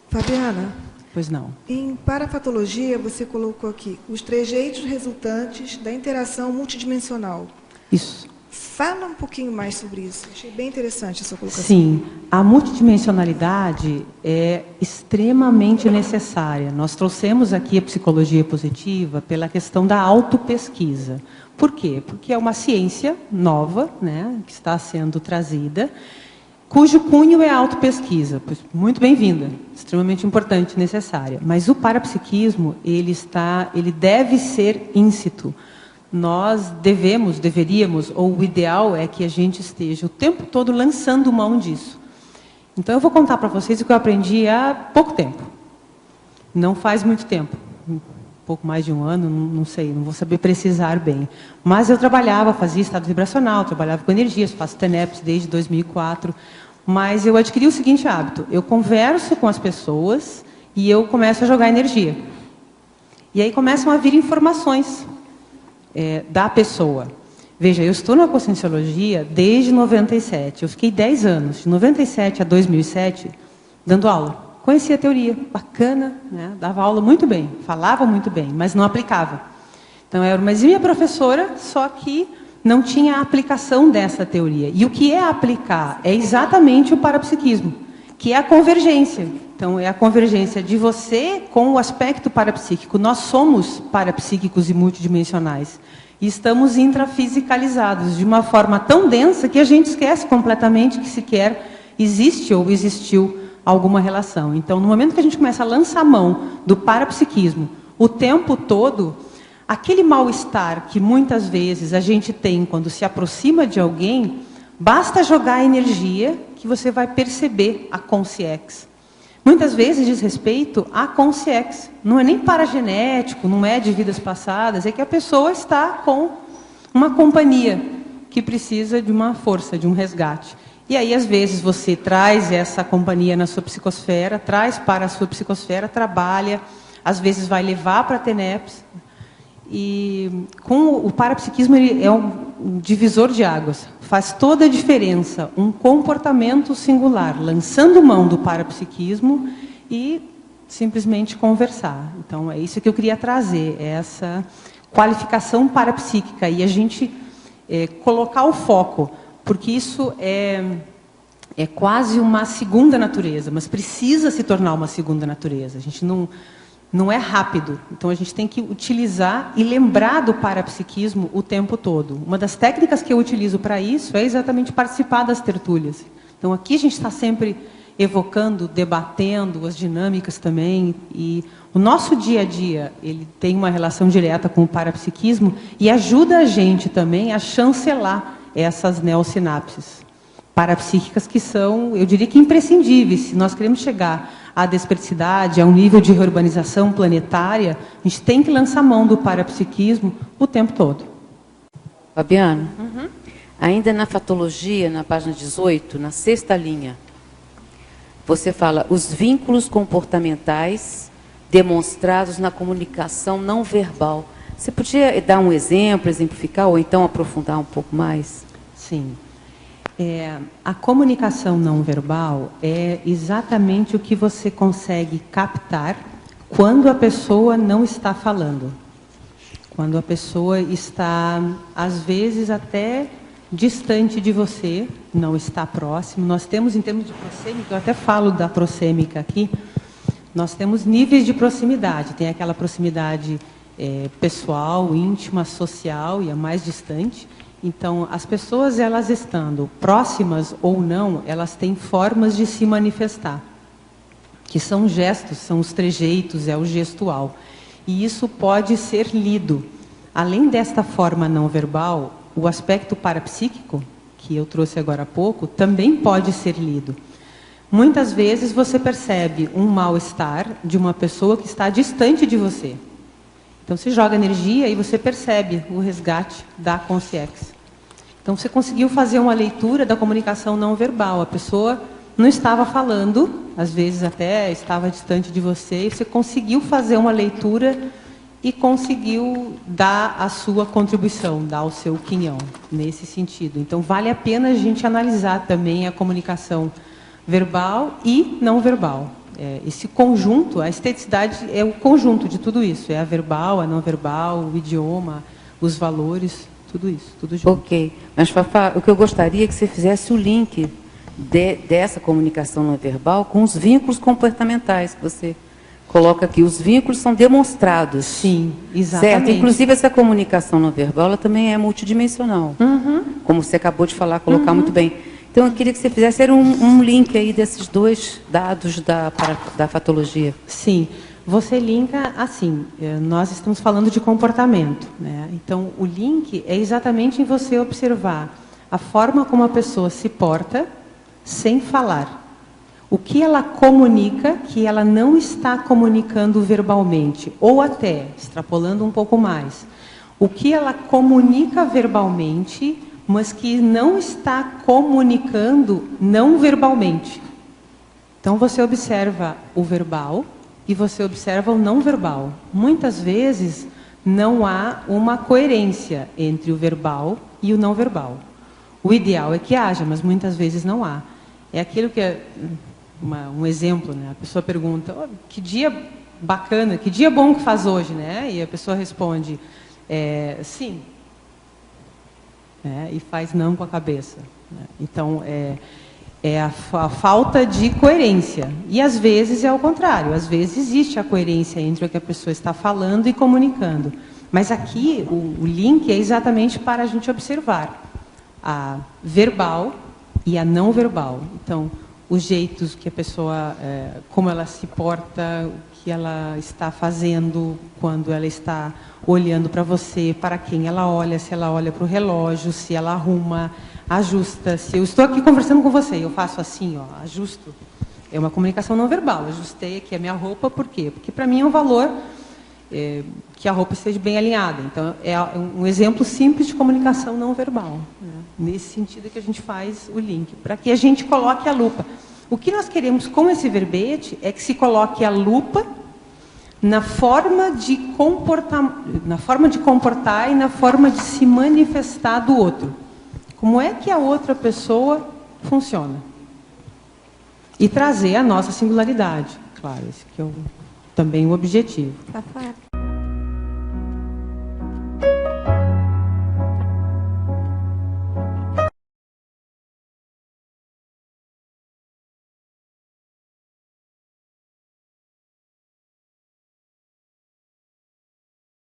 Fabiana, Pois não. em parapatologia, você colocou aqui os trejeitos resultantes da interação multidimensional. Isso. Fala um pouquinho mais sobre isso. Achei bem interessante a sua colocação. Sim, a multidimensionalidade é extremamente necessária. Nós trouxemos aqui a psicologia positiva pela questão da autopesquisa. Por quê? Porque é uma ciência nova, né, que está sendo trazida, cujo cunho é a autopesquisa. Muito bem-vinda, extremamente importante, necessária. Mas o parapsiquismo, ele deve ser íncito. Nós deveríamos, ou o ideal é que a gente esteja o tempo todo lançando mão disso. Então, eu vou contar para vocês o que eu aprendi há pouco tempo. Não faz muito tempo. Um pouco mais de um ano, não sei, não vou saber precisar bem. Mas eu fazia estado vibracional, trabalhava com energias, faço TENEPS desde 2004. Mas eu adquiri o seguinte hábito. Eu converso com as pessoas e eu começo a jogar energia. E aí começam a vir informações da pessoa. Veja, eu estou na Conscienciologia desde 97. Eu fiquei 10 anos, de 97 a 2007, dando aula. Conhecia a teoria, bacana, né? Dava aula muito bem, falava muito bem, mas não aplicava. Então, eu era uma exímia professora, só que não tinha a aplicação dessa teoria. E o que é aplicar? É exatamente o parapsiquismo, que é a convergência. Então, é a convergência de você com o aspecto parapsíquico. Nós somos parapsíquicos e multidimensionais. E estamos intrafisicalizados de uma forma tão densa que a gente esquece completamente que sequer existe ou existiu alguma relação. Então, no momento que a gente começa a lançar a mão do parapsiquismo o tempo todo, aquele mal-estar que muitas vezes a gente tem quando se aproxima de alguém, basta jogar a energia que você vai perceber a consciex. Muitas vezes diz respeito à consciex. Não é nem paragenético, não é de vidas passadas, é que a pessoa está com uma companhia que precisa de uma força, de um resgate. E aí, às vezes, você traz essa companhia na sua psicosfera, traz para a sua psicosfera, trabalha, às vezes vai levar para a TENEPS. E com o parapsiquismo, ele é um divisor de águas. Faz toda a diferença um comportamento singular, lançando mão do parapsiquismo e simplesmente conversar. Então, é isso que eu queria trazer, essa qualificação parapsíquica. E a gente colocar o foco, porque isso é quase uma segunda natureza, mas precisa se tornar uma segunda natureza. A gente não é rápido, então a gente tem que utilizar e lembrar do parapsiquismo o tempo todo. Uma das técnicas que eu utilizo para isso é exatamente participar das tertúlias. Então aqui a gente está sempre evocando, debatendo as dinâmicas também, e o nosso dia a dia ele tem uma relação direta com o parapsiquismo e ajuda a gente também a chancelar essas neossinapses parapsíquicas que são, eu diria que imprescindíveis. Se nós queremos chegar à desperticidade, a um nível de reurbanização planetária, a gente tem que lançar mão do parapsiquismo o tempo todo. Fabiana, ainda na fatologia, na página 18, na 6ª linha, você fala os vínculos comportamentais demonstrados na comunicação não verbal. Você podia dar um exemplo, exemplificar, ou então aprofundar um pouco mais? Sim. A comunicação não verbal é exatamente o que você consegue captar quando a pessoa não está falando. Quando a pessoa está, às vezes, até distante de você, não está próximo. Nós temos, em termos de proxêmica, eu até falo da proxêmica aqui, nós temos níveis de proximidade. Tem aquela proximidade pessoal, íntima, social e a mais distante. Então, as pessoas, elas estando próximas ou não, elas têm formas de se manifestar, que são gestos, são os trejeitos, é o gestual. E isso pode ser lido. Além desta forma não verbal, o aspecto parapsíquico, que eu trouxe agora há pouco, também pode ser lido. Muitas vezes você percebe um mal-estar de uma pessoa que está distante de você. Então, você joga energia e você percebe o resgate da consciex. Então, você conseguiu fazer uma leitura da comunicação não verbal. A pessoa não estava falando, às vezes até estava distante de você, e você conseguiu fazer uma leitura e conseguiu dar a sua contribuição, dar o seu quinhão, nesse sentido. Então, vale a pena a gente analisar também a comunicação verbal e não verbal. esse conjunto, a esteticidade é o conjunto de tudo isso. É a verbal, a não verbal, o idioma, os valores, tudo isso, tudo junto. Ok. Mas, Fafá, o que eu gostaria é que você fizesse o link dessa comunicação não verbal com os vínculos comportamentais que você coloca aqui. Os vínculos são demonstrados. Sim, exatamente. Certo? Inclusive, essa comunicação não verbal ela também é multidimensional. Como você acabou de falar, colocar muito bem. Então, eu queria que você fizesse um link aí desses dois dados da fatologia. Sim. Você linka assim, nós estamos falando de comportamento, né? Então, o link é exatamente em você observar a forma como a pessoa se porta sem falar. O que ela comunica que ela não está comunicando verbalmente, ou até, extrapolando um pouco mais, o que ela comunica verbalmente, mas que não está comunicando não verbalmente. Então, você observa o verbal e você observa o não verbal. Muitas vezes, não há uma coerência entre o verbal e o não verbal. O ideal é que haja, mas muitas vezes não há. É aquilo que é um exemplo, né? A pessoa pergunta, oh, que dia bacana, que dia bom que faz hoje, né? E a pessoa responde, sim. E faz não com a cabeça. Né? Então, é a falta de coerência. E, às vezes, é o contrário. Às vezes, existe a coerência entre o que a pessoa está falando e comunicando. Mas aqui, o link é exatamente para a gente observar a verbal e a não verbal. Então, os jeitos que a pessoa, como ela se porta, o que ela está fazendo quando ela está olhando para você, para quem ela olha, se ela olha para o relógio, se ela arruma, ajusta. Se eu estou aqui conversando com você e eu faço assim, ó, ajusto, é uma comunicação não verbal. Ajustei aqui a minha roupa, por quê? Porque para mim é um valor que a roupa esteja bem alinhada. Então, é um exemplo simples de comunicação não verbal. Né? Nesse sentido que a gente faz o link, para que a gente coloque a lupa. O que nós queremos com esse verbete é que se coloque a lupa na forma de comportar e na forma de se manifestar do outro. Como é que a outra pessoa funciona? E trazer a nossa singularidade. Claro, esse que é também o objetivo. Fafá,